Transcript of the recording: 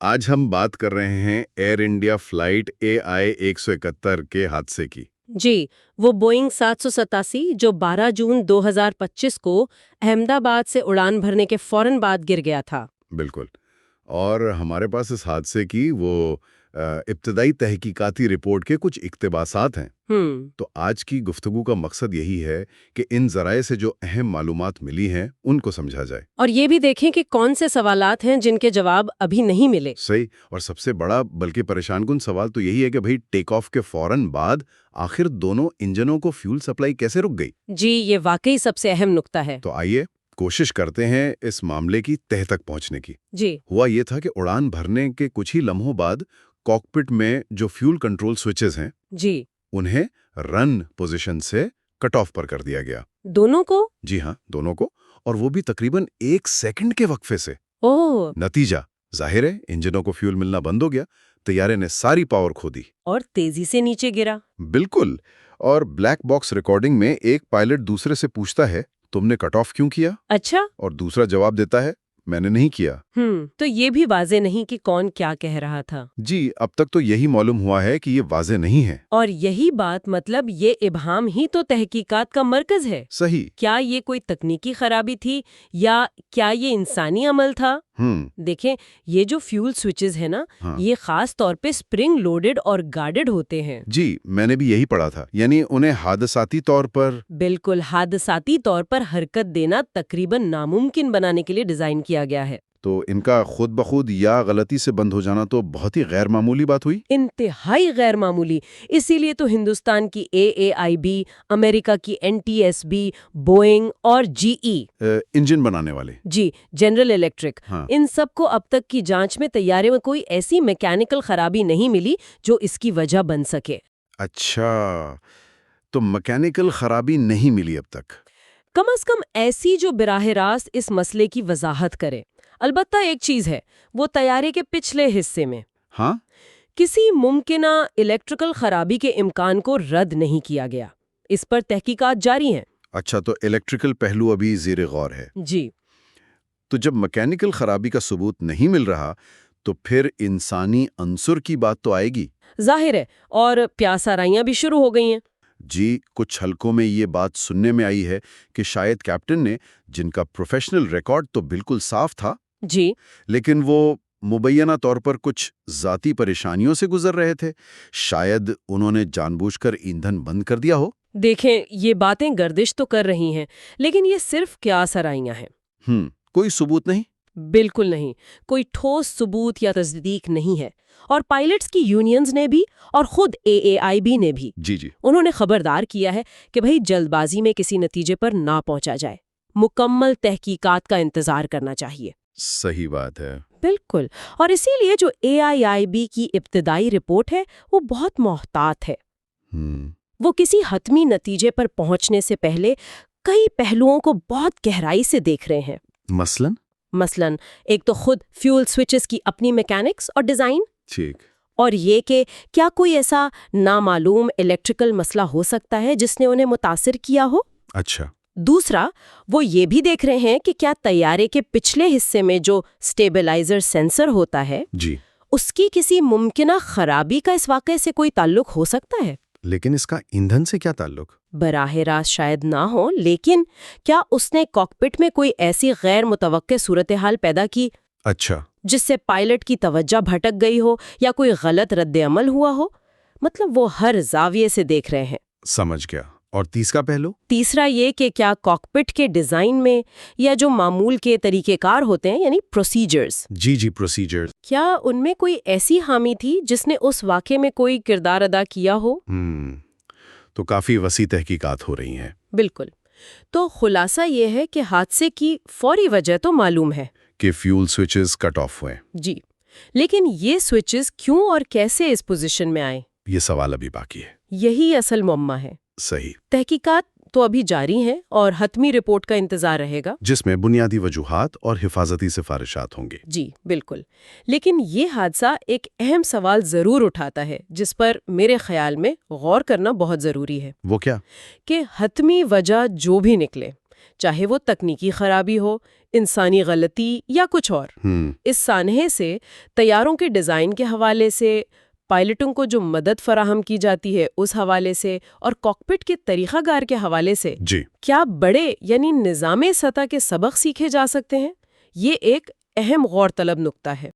آج ہم بات کر رہے ہیں ایئر انڈیا فلائٹ AI-171 کے حادثے کی۔ جی، وہ بوئنگ 787 جو 12 جون 2025 کو احمد آباد سے اڑان بھرنے کے فوراً بعد گر گیا تھا۔ بالکل، اور ہمارے پاس اس حادثے کی وہ ابتدائی تحقیقاتی رپورٹ کے کچھ اقتباسات ہیں۔ تو آج کی گفتگو کا مقصد یہی ہے کہ ان ذرائع سے جو اہم معلومات ملی ہیں ان کو سمجھا جائے، اور یہ بھی دیکھیں کہ کون سے سوالات ہیں جن کے جواب ابھی نہیں ملے۔ صحیح، اور سب سے بڑا بلکہ پریشان کن سوال تو یہی ہے کہ بھئی ٹیک آف کے فوراً بعد آخر دونوں انجنوں کو فیول سپلائی کیسے رک گئی؟ جی، یہ واقعی سب سے اہم نقطہ ہے۔ تو آئیے کوشش کرتے ہیں اس معاملے کی تہہ تک پہنچنے کی۔ جی، ہوا یہ تھا کہ اڑان بھرنے کے کچھ ہی لمحوں بعد کاکپٹ میں جو فیول کنٹرول سوئچز ہیں جی، انہیں رن پوزیشن سے کٹ آف پر کر دیا گیا۔ دونوں کو؟ جی ہاں، دونوں کو، اور وہ بھی تقریباً 1 سیکنڈ کے وقفے سے۔ اوہ! نتیجہ ظاہر ہے، انجنوں کو فیول ملنا بند ہو گیا، طیارے نے ساری پاور کھو دی اور تیزی سے نیچے گرا۔ بالکل، اور بلیک باکس ریکارڈنگ میں ایک پائلٹ دوسرے سے پوچھتا ہے تم نے کٹ آف کیوں کیا؟ اچھا، اور دوسرا جواب دیتا ہے میں نے نہیں کیا۔ تو یہ بھی واضح نہیں کہ کون کیا کہہ رہا تھا۔ جی، اب تک تو یہی معلوم ہوا ہے کہ یہ واضح نہیں ہے۔ اور یہی بات، مطلب یہ ابہام ہی تو تحقیقات کا مرکز ہے۔ صحیح۔ کیا یہ کوئی تکنیکی خرابی تھی یا کیا یہ انسانی عمل تھا؟ دیکھیں، یہ جو فیول سوئچز ہیں نا، یہ خاص طور پہ سپرنگ لوڈڈ اور گارڈڈ ہوتے ہیں۔ جی، میں نے بھی یہی پڑھا تھا، یعنی انہیں حادثاتی طور پر بالکل حادثاتی طور پر حرکت دینا تقریباً ناممکن بنانے کے لیے ڈیزائن کیا گیا ہے۔ تو ان کا خود بخود یا غلطی سے بند ہو جانا تو بہت ہی غیر معمولی بات ہوئی۔ انتہائی غیر معمولی، اسی لیے تو ہندوستان کی AAIB، امریکہ کی NTSB، بوئنگ اور GE انجن بنانے والے، جی، جنرل الیکٹرک، ان سب کو اب تک کی جانچ میں طیارے میں کوئی ایسی میکینیکل خرابی نہیں ملی جو اس کی وجہ بن سکے۔ اچھا، تو میکینیکل خرابی نہیں ملی اب تک؟ کم از کم ایسی جو براہ راست اس مسئلے کی وضاحت کرے۔ البتہ ایک چیز ہے، وہ طیارے کے پچھلے حصے میں کسی ممکنہ الیکٹریکل خرابی کے امکان کو رد نہیں کیا گیا۔ اس پر تحقیقات جاری ہیں۔ اچھا، تو الیکٹریکل پہلو ابھی زیر غور ہے۔ جی، تو جب میکینیکل خرابی کا ثبوت نہیں مل رہا تو پھر انسانی عنصر کی بات تو آئے گی۔ ظاہر ہے، اور پیاس آرائیاں بھی شروع ہو گئی ہیں۔ جی، کچھ حلقوں میں یہ بات سننے میں آئی ہے کہ شاید کیپٹن نے، جن کا پروفیشنل ریکارڈ تو بالکل صاف تھا، جی، لیکن وہ مبینہ طور پر کچھ ذاتی پریشانیوں سے گزر رہے تھے، شاید انہوں نے جان بوجھ کر ایندھن بند کر دیا ہو۔ دیکھیں، یہ باتیں گردش تو کر رہی ہیں، لیکن یہ صرف قیاس آرائیاں ہیں۔ کوئی ثبوت نہیں؟ بالکل نہیں، کوئی ٹھوس ثبوت یا تصدیق نہیں ہے۔ اور پائلٹس کی یونینز نے بھی اور خود AAIB نے بھی جی انہوں نے خبردار کیا ہے کہ بھئی جلد بازی میں کسی نتیجے پر نہ پہنچا جائے، مکمل تحقیقات کا انتظار کرنا چاہیے۔ صحیح بات ہے۔ بالکل، اور اسی لیے جو AIIB کی ابتدائی رپورٹ ہے وہ بہت محتاط ہے۔ وہ کسی حتمی نتیجے پر پہنچنے سے پہلے کئی پہلوؤں کو بہت گہرائی سے دیکھ رہے ہیں۔ مثلاً ایک تو خود فیول سوئچز کی اپنی میکینکس اور ڈیزائن، ٹھیک، اور یہ کہ کیا کوئی ایسا نامعلوم الیکٹریکل مسئلہ ہو سکتا ہے جس نے انہیں متاثر کیا ہو۔ اچھا، دوسرا، وہ یہ بھی دیکھ رہے ہیں کہ کیا طیارے کے پچھلے حصے میں جو سٹیبلائزر سینسر ہوتا ہے، جی، اس کی کسی ممکنہ خرابی کا اس واقعے سے کوئی تعلق ہو سکتا ہے۔ لیکن اس کا ایندھن سے کیا تعلق؟ براہ راست شاید نہ ہو، لیکن کیا اس نے کاکپٹ میں کوئی ایسی غیر متوقع صورتحال پیدا کی اچھا، جس سے پائلٹ کی توجہ بھٹک گئی ہو یا کوئی غلط رد عمل ہوا ہو؟ مطلب وہ ہر زاویے سے دیکھ رہے ہیں۔ سمجھ گیا۔ اور تیسرا پہلو؟ تیسرا یہ کہ کیا کاکپٹ کے ڈیزائن میں یا جو معمول کے طریقہ کار ہوتے ہیں، یعنی پروسیجرز، جی پروسیجرز، کیا ان میں کوئی ایسی خامی تھی جس نے اس واقعے میں کوئی کردار ادا کیا ہو؟ تو کافی وسیع تحقیقات ہو رہی ہیں۔ بالکل، تو خلاصہ یہ ہے کہ حادثے کی فوری وجہ تو معلوم ہے کہ فیول سوئچز کٹ آف ہوئے۔ جی، لیکن یہ سوئچز کیوں اور کیسے اس پوزیشن میں آئے، یہ سوال ابھی باقی ہے۔ یہی اصل معمہ ہے۔ صحیح۔ تحقیقات تو ابھی جاری ہیں اور حتمی رپورٹ کا انتظار رہے گا، جس میں بنیادی وجوہات اور حفاظتی سفارشات ہوں گے۔ جی بالکل، لیکن یہ حادثہ ایک اہم سوال ضرور اٹھاتا ہے جس پر میرے خیال میں غور کرنا بہت ضروری ہے۔ وہ کیا؟ کہ حتمی وجہ جو بھی نکلے، چاہے وہ تکنیکی خرابی ہو، انسانی غلطی یا کچھ اور۔ اس سانحے سے طیاروں کے ڈیزائن کے حوالے سے، پائلٹوں کو جو مدد فراہم کی جاتی ہے اس حوالے سے، اور کاکپٹ کے طریقہ کار کے حوالے سے کیا بڑے یعنی نظامی سطح کے سبق سیکھے جا سکتے ہیں؟ یہ ایک اہم غور طلب نکتہ ہے۔